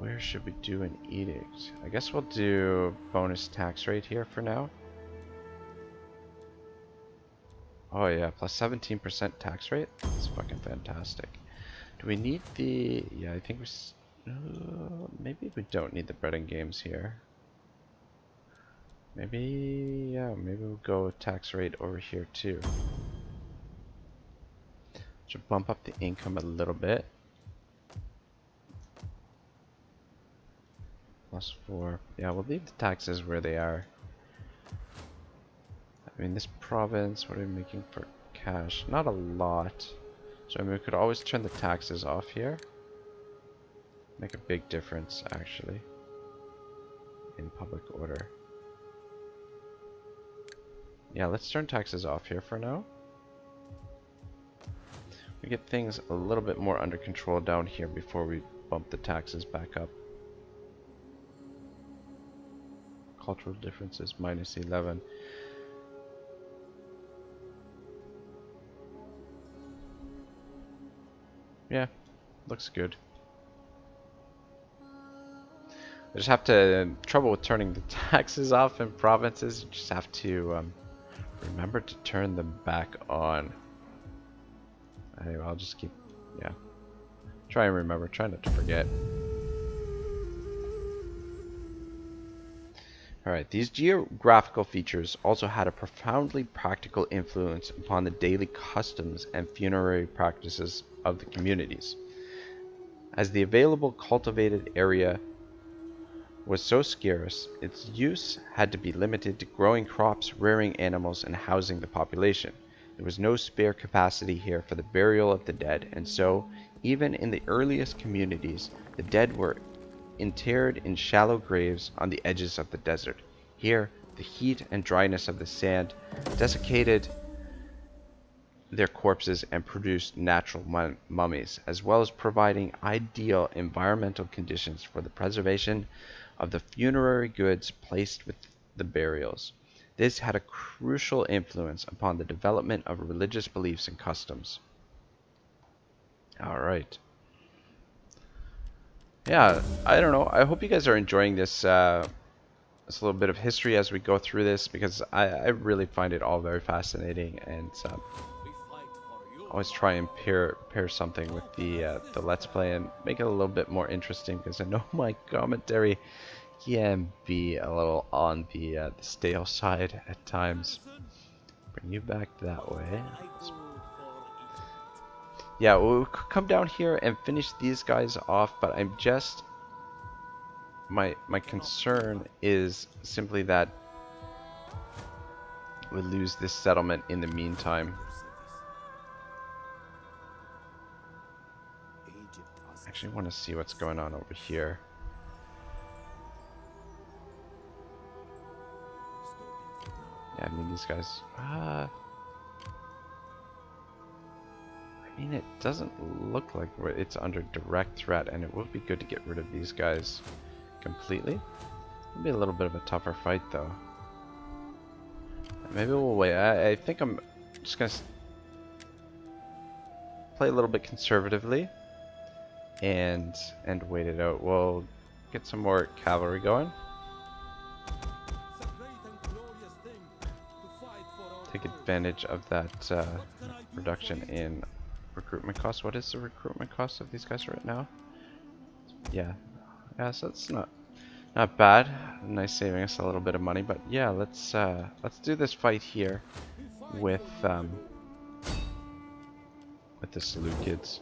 Where should we do an edict? I guess we'll do bonus tax rate here for now. Oh yeah, plus 17% tax rate. That's fucking fantastic. Do we need the... Yeah, I think maybe we don't need the bread and games here. Maybe... Yeah, maybe we'll go tax rate over here too. Should bump up the income a little bit. +4. Yeah, we'll leave the taxes where they are. I mean, this province, what are we making for cash? Not a lot. So I mean, we could always turn the taxes off here. Make a big difference, actually, in public order. Yeah, let's turn taxes off here for now. We get things a little bit more under control down here before we bump the taxes back up. Cultural differences, -11. Yeah, looks good. I just have to trouble with turning the taxes off in provinces. You just have to remember to turn them back on. Anyway, I'll just keep, yeah. Try and remember, try not to forget. Alright, these geographical features also had a profoundly practical influence upon the daily customs and funerary practices of the communities. As the available cultivated area was so scarce, its use had to be limited to growing crops, rearing animals, and housing the population. There was no spare capacity here for the burial of the dead, and so, even in the earliest communities, the dead were interred in shallow graves on the edges of the desert. Here, the heat and dryness of the sand desiccated their corpses and produced natural mummies, as well as providing ideal environmental conditions for the preservation of the funerary goods placed with the burials. This had a crucial influence upon the development of religious beliefs and customs. Alright. Yeah, I don't know. I hope you guys are enjoying this this little bit of history as we go through this, because I really find it all very fascinating, and always try and pair something with the Let's Play and make it a little bit more interesting, because I know my commentary can be a little on the stale side at times. Bring you back that way. Yeah, we could come down here and finish these guys off, but I'm just... My concern is simply that we lose this settlement in the meantime. I actually want to see what's going on over here. Yeah, I mean, these guys... I mean, it doesn't look like it's under direct threat, and it would be good to get rid of these guys completely. It'll be a little bit of a tougher fight, though. Maybe we'll wait. I think I'm just gonna play a little bit conservatively and wait it out. We'll get some more cavalry going. Take advantage of that reduction in recruitment costs. What is the recruitment cost of these guys right now? Yeah, so it's not bad. Nice, saving us a little bit of money. But yeah, let's do this fight here with the Seleucids.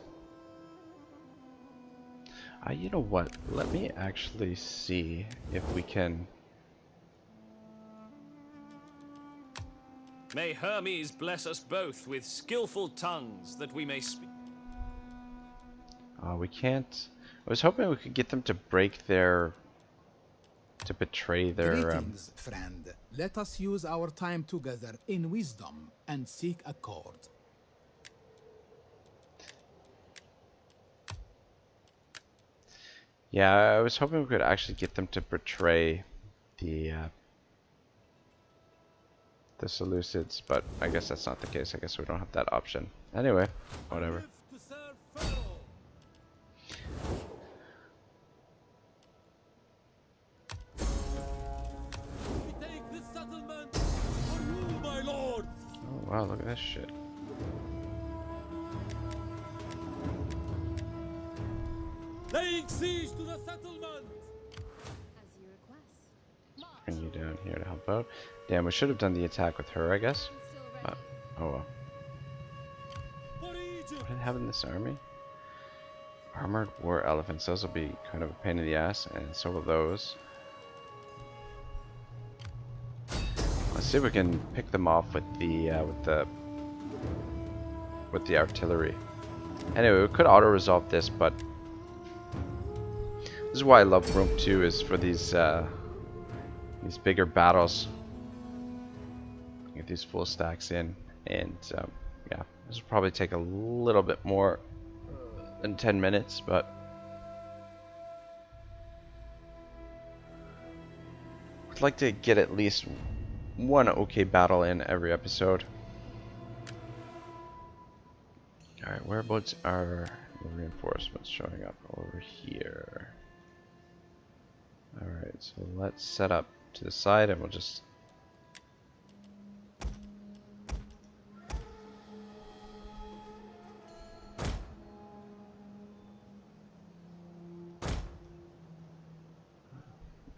You know what? Let me actually see if we can. May Hermes bless us both with skillful tongues that we may speak. We can't. I was hoping we could get them to break their... to betray their... Greetings, friend. Let us use our time together in wisdom and seek accord. Yeah, I was hoping we could actually get them to betray the Seleucids, but I guess that's not the case. I guess we don't have that option. Anyway, whatever. wow, look at this shit. Laying siege to the settlement. As you request. Bring you down here to help out. Damn, we should have done the attack with her, I guess. But, oh well. For Egypt. What do they have in this army? Armored war elephants. Those will be kind of a pain in the ass, and so will those. Let's see if we can pick them off with the artillery. Anyway, we could auto-resolve this, but this is why I love Rome 2, is for these bigger battles. Get these full stacks in, and yeah, this will probably take a little bit more than 10 minutes, but I'd like to get at least one okay battle in every episode. Alright, whereabouts are the reinforcements showing up? Over here. Alright, so let's set up to the side and we'll just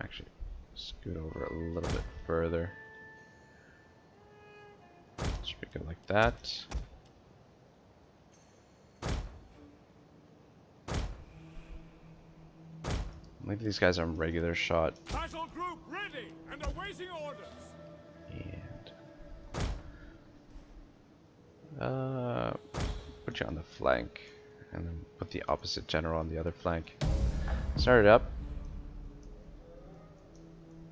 actually scoot over a little bit further. Should be good like that. Leave these guys on regular shot. Battle group ready and awaiting orders. And put you on the flank, and then put the opposite general on the other flank. Start it up.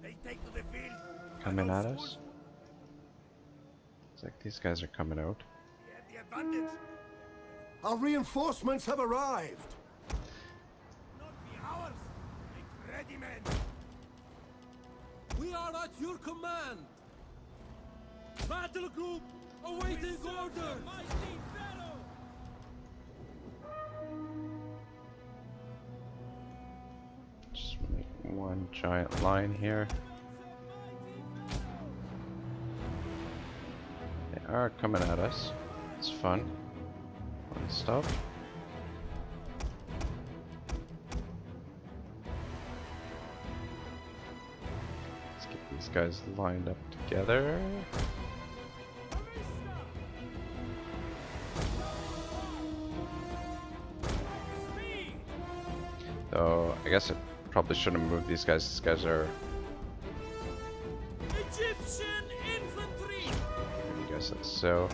They take to the field. Coming at us. Looks like these guys are coming out. We have the advantage. Our reinforcements have arrived. Not be ours. Make ready, men. We are at your command. Battle group awaiting orders. Mighty Pharaoh. Just make one giant line here. They are coming at us. It's fun. Fun stuff. Let's get these guys lined up together. Though I guess I probably shouldn't have moved these guys. These guys are. Egyptian infantry. I guess that's so.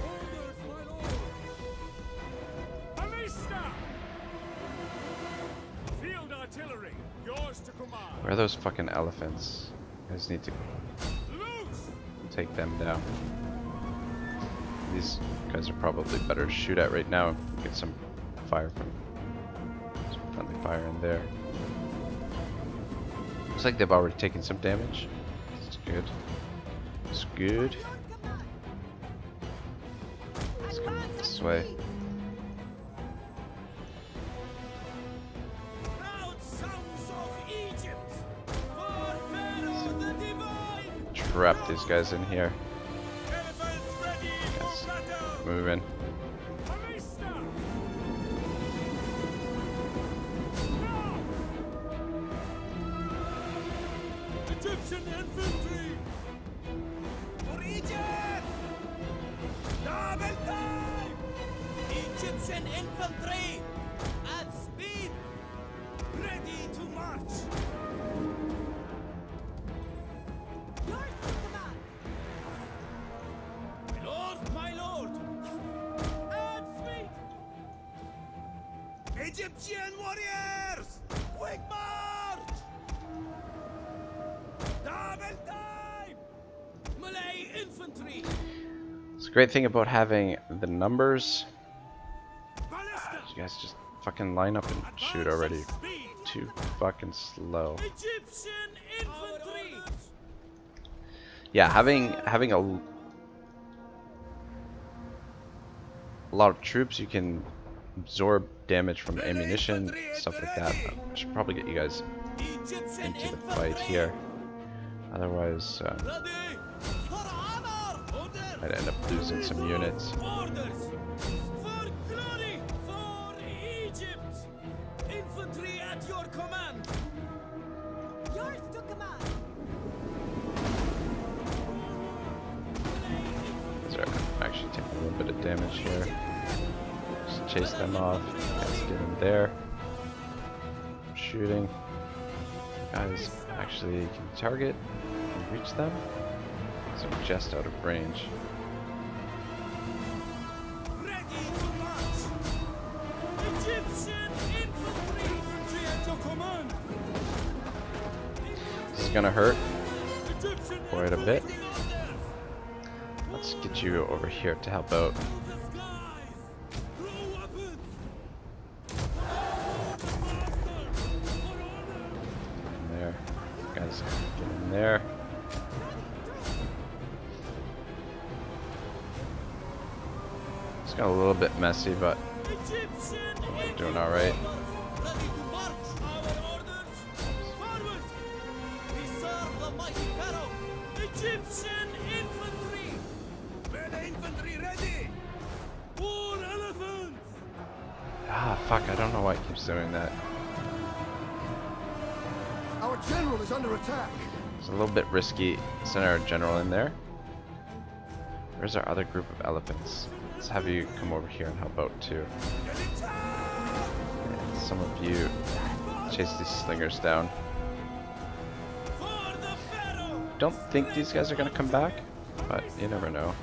Ballista. Field artillery, yours to command. Where are those fucking elephants? You guys need to Loose. take them down. These guys are probably better to shoot at right now. Get some fire from some friendly fire in there. Looks like they've already taken some damage. It's good. It's good. Let's go this way. Proud sons of Egypt. For Pharaoh the divine. Trap these guys in here. Elephants ready Yes. for battle. Move in. Ballista. Now. Egyptian infantry. For Egypt. Double time. Egyptian infantry. At speed. Ready to march. My lord. At speed. Egyptian warriors. Quick march. Double time. Malay infantry. It's a great thing about having the numbers. Ballista. You guys just fucking line up and shoot already. Speed. Too fucking slow. Egyptian infantry. Yeah, having a lot of troops, you can absorb damage from ammunition, stuff like that. I should probably get you guys Egyptian into the infantry. fight here. Otherwise, Ready. For honor. Order. Might end up losing some units. Orders! For glory! For Egypt! Infantry at your command! Yours to command. So I'm actually taking a little bit of damage here. Just chase them off. Guys, get in there. Shooting. Guys actually can target and reach them. So I'm just out of range. Ready to march! Egyptian infantry at your command! This is gonna hurt Egyptian quite a bit. infantry orders! Let's get you over here to help out. To the skies! Throw weapons! In there. Guys, get in there. It's got a little bit messy, but Egyptian we're doing alright. ready to march! Our orders! Forward! We serve the mighty Pharaoh! Egyptian infantry! Men infantry ready! War elephants! Ah, fuck, I don't know why it keeps doing that. Our general is under attack. It's a little bit risky sending our general in there. Where's our other group of elephants? Let's have you come over here and help out too. And some of you chase these slingers down. For the Pharaoh! Don't think these guys are gonna come back, but you never know.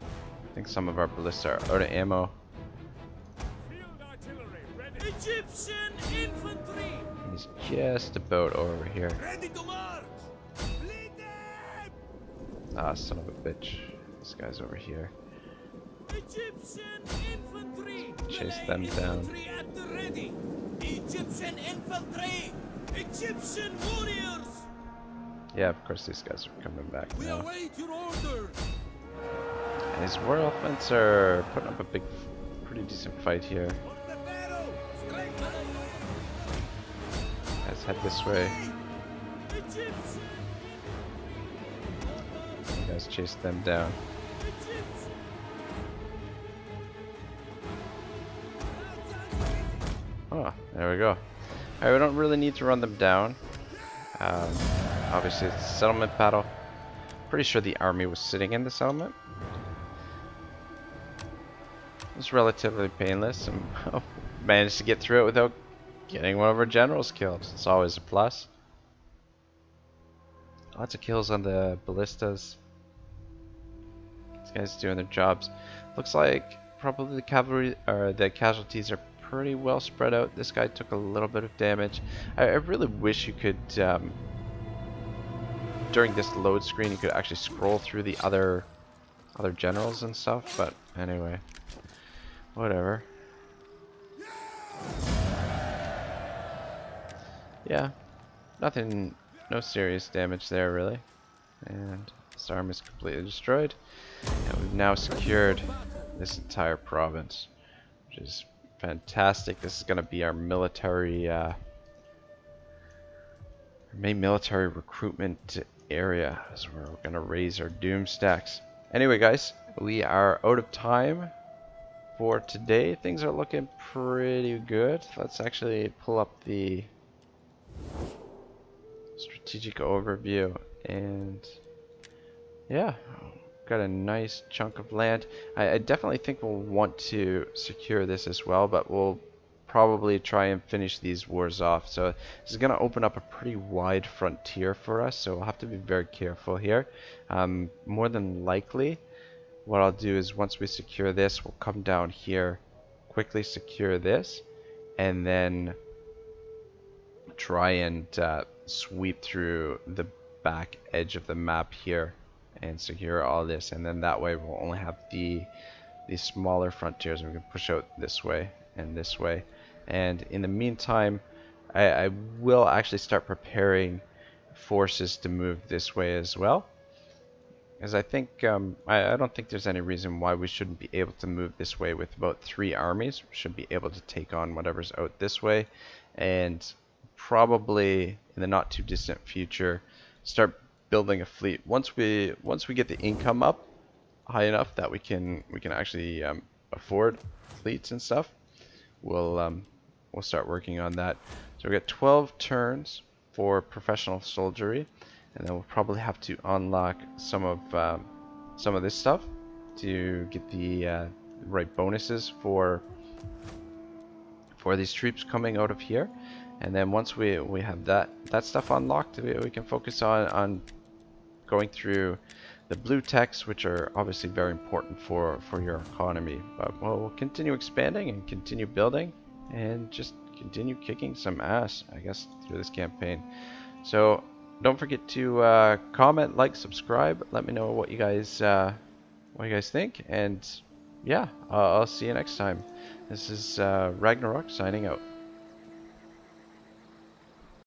I think some of our ballistae are out of ammo. Field artillery ready! Egyptian infantry! He's just about over here. Ready to march! Lead them! Ah, son of a bitch. This guy's over here. Egyptian infantry! Chase Malay them down. infantry at the ready! Egyptian infantry! Egyptian warriors! Yeah, of course these guys are coming back We now. await your orders! And these war elephants are putting up a pretty decent fight here. For the Pharaoh! Strike! Guys, head this way. Egyptian! You guys chase them down. Egyptian! Oh, there we go. Alright, we don't really need to run them down. Obviously, it's a settlement battle. Pretty sure the army was sitting in the settlement. It was relatively painless and managed to get through it without getting one of our generals killed. It's always a plus. Lots of kills on the ballistas. These guys doing their jobs. Looks like probably the cavalry or the casualties are pretty well spread out. This guy took a little bit of damage. I really wish you could during this load screen you could actually scroll through the other generals and stuff, but anyway, whatever. Yeah, nothing, no serious damage there really, and this arm is completely destroyed, and we've now secured this entire province, which is fantastic. This is going to be our military main military recruitment area, so we're going to raise our doom stacks. Anyway guys, we are out of time for today. Things are looking pretty good. Let's actually pull up the strategic overview, and yeah, got a nice chunk of land. I definitely think we'll want to secure this as well, but we'll probably try and finish these wars off. So this is going to open up a pretty wide frontier for us, so we'll have to be very careful here. More than likely what I'll do is once we secure this, we'll come down here, quickly secure this, and then try and sweep through the back edge of the map here and secure all this, and then that way we'll only have the smaller frontiers, and we can push out this way and this way. And in the meantime, I will actually start preparing forces to move this way as well, because I think I don't think there's any reason why we shouldn't be able to move this way with about 3 armies. We should be able to take on whatever's out this way, and probably in the not too distant future start building a fleet. Once we get the income up high enough that we can actually afford fleets and stuff, we'll start working on that. So we got 12 turns for professional soldiery, and then we'll probably have to unlock some of this stuff to get the right bonuses for these troops coming out of here. And then once we have that stuff unlocked, we can focus on going through the blue techs, which are obviously very important for your economy. But we'll continue expanding and continue building and just continue kicking some ass, I guess, through this campaign. So don't forget to comment, like, subscribe. Let me know what you guys think, and yeah, I'll see you next time. This is Ragnarok signing out.